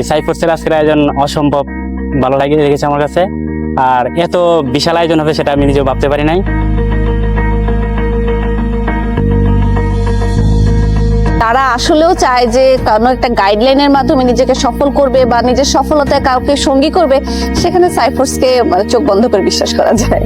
সাইফোর্সের আজকের আয়োজন অসম্ভব ভালো লেগেছে আমার কাছে। আর এত বিশাল আয়োজন হবে সেটা আমি নিজেও ভাবতে পারি নাই। তারা আসলেও চায় যে কোনো একটা গাইডলাইনের মাধ্যমে নিজেকে সফল করবে বা নিজের সফলতায় কাউকে সঙ্গী করবে, সেখানে সাইফোর্সকে চোখ বন্ধ করে বিশ্বাস করা যায়।